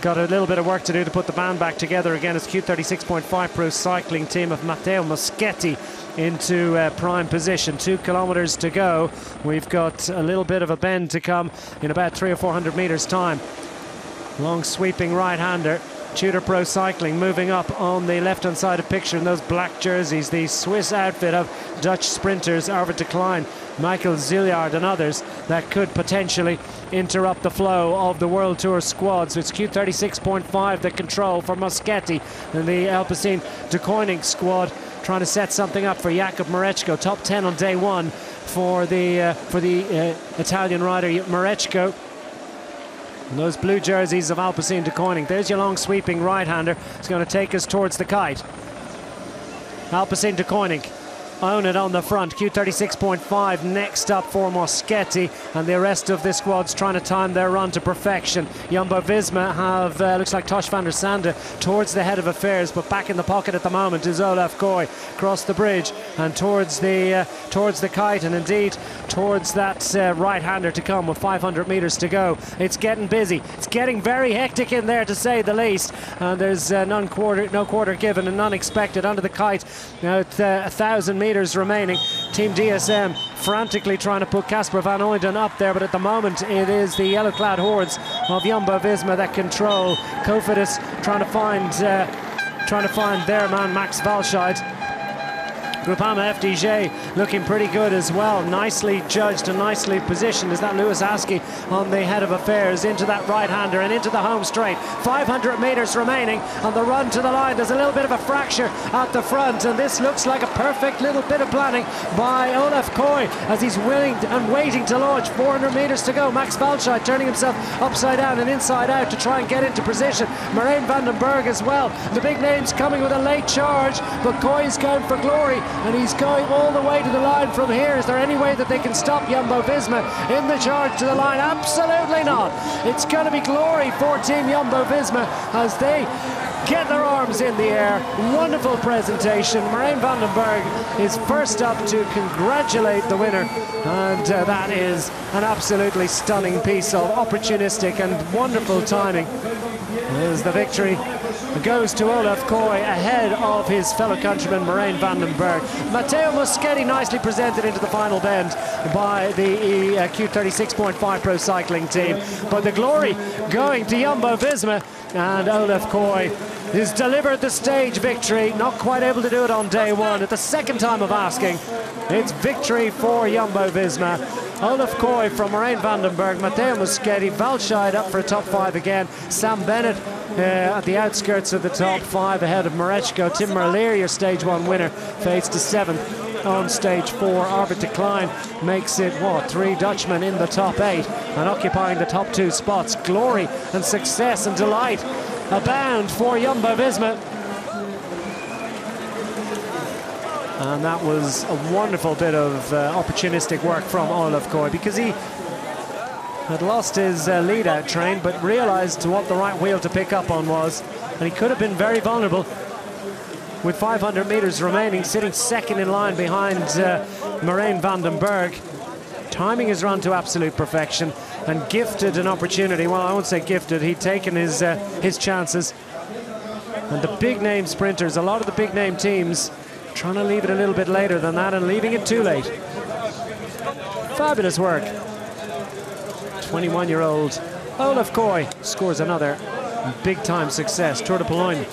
got a little bit of work to do to put the band back together again as Q36.5 Pro Cycling team of Matteo Moschetti into prime position. 2 kilometers to go. We've got a little bit of a bend to come in about 300 or 400 meters time. Long sweeping right-hander. Tudor Pro Cycling moving up on the left-hand side of picture in those black jerseys. The Swiss outfit of Dutch sprinters, Arvid de Klein, Michael Zilliard and others that could potentially interrupt the flow of the World Tour squad. So it's Q36.5 the control for Moschetti and the Alpecin de Koning squad, trying to set something up for Jakub Mareczko. Top 10 on day one for the Italian rider Mareczko. And those blue jerseys of Alpecin de Koning. There's your long sweeping right-hander. It's going to take us towards the kite. Alpecin de Koning own it on the front. Q36.5 next up for Moschetti, and the rest of this squad's trying to time their run to perfection. Jumbo-Visma have, looks like Tosh van der Sande towards the head of affairs, but back in the pocket at the moment is Olav Kooij. Across the bridge and towards the kite, and indeed towards that right-hander to come with 500 meters to go. It's getting busy. It's getting very hectic in there, to say the least, and there's no quarter given and none expected under the kite. Now at 1,000 meters remaining. Team DSM frantically trying to put Casper van Ooyen up there, but at the moment it is the yellow-clad hordes of Jumbo-Visma that control. Cofidis trying to find their man Max Walscheid. Groupama FDJ looking pretty good as well. Nicely judged and nicely positioned is that Lewis Askey on the head of affairs into that right-hander and into the home straight. 500 meters remaining on the run to the line. There's a little bit of a fracture at the front, and this looks like a perfect little bit of planning by Olav Kooij as he's willing and waiting to launch. 400 meters to go. Max Walscheid turning himself upside down and inside out to try and get into position. Marijn van den Berg as well. The big names coming with a late charge, but Kooij's going for glory. And he's going all the way to the line from here. Is there any way that they can stop Jumbo-Visma in the charge to the line? Absolutely not. It's going to be glory for Team Jumbo-Visma as they get their arms in the air. Wonderful presentation. Marijn van den Berg is first up to congratulate the winner, and that is an absolutely stunning piece of opportunistic and wonderful timing. As the victory goes to Olav Kooij ahead of his fellow countryman Marijn van den Berg. Matteo Moschetti nicely presented into the final bend by the Q36.5 Pro Cycling team, but the glory going to Jumbo-Visma, and Olav Kooij has delivered the stage victory. Not quite able to do it on day one. At the second time of asking, it's victory for Jumbo-Visma. Olav Kooij from Marijn van den Berg, Matteo Moschetti, Walscheid up for a top 5 again. Sam Bennett at the outskirts of the top 5 ahead of Mareczko. Tim Merlier, your stage 1 winner, fades to 7th on stage 4. Arvid de Klein makes it, 3 Dutchmen in the top 8 and occupying the top 2 spots. Glory and success and delight abound for Jumbo-Visma. And that was a wonderful bit of opportunistic work from Olav Kooij, because he had lost his lead-out train but realised what the right wheel to pick up on was, and he could have been very vulnerable with 500 meters remaining, sitting second in line behind Marijn van den Berg, timing his run to absolute perfection and gifted an opportunity. Well, I won't say gifted, he'd taken his chances. And the big-name sprinters, a lot of the big-name teams, trying to leave it a little bit later than that and leaving it too late. Fabulous work. 21-year-old Olav Kooij scores another big-time success. Tour de Pologne.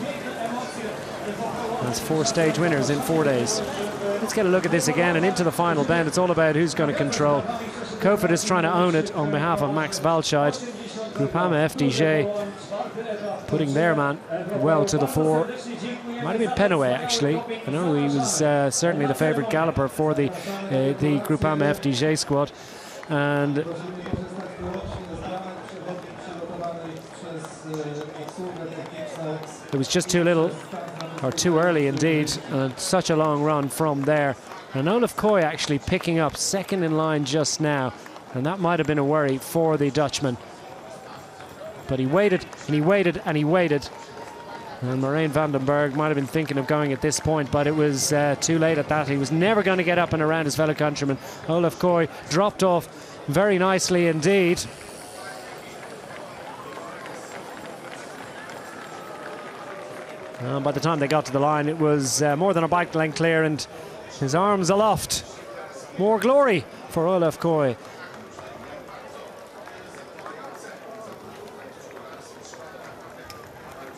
That's 4 stage winners in 4 days. Let's get a look at this again and into the final bend. It's all about who's going to control. Cofidis trying to own it on behalf of Max Walscheid. Groupama FDJ putting their man well to the fore. Might have been Penaway, actually. I know he was certainly the favourite galloper for the Groupama FDJ squad. And it was just too little, or too early indeed, and such a long run from there. And Olav Kooij actually picking up second in line just now, and that might have been a worry for the Dutchman. But he waited, and he waited, and he waited. And Marijn van den Berg might have been thinking of going at this point, but it was too late at that. He was never going to get up and around his fellow countryman. Olav Kooij dropped off very nicely indeed. By the time they got to the line, it was more than a bike length clear, and his arms aloft. More glory for Olav Kooij.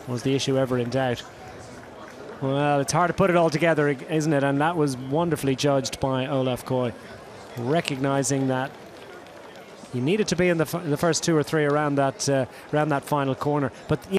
Was the issue ever in doubt? Well, it's hard to put it all together, isn't it? And that was wonderfully judged by Olav Kooij, recognising that he needed to be in the first 2 or 3 around that final corner. But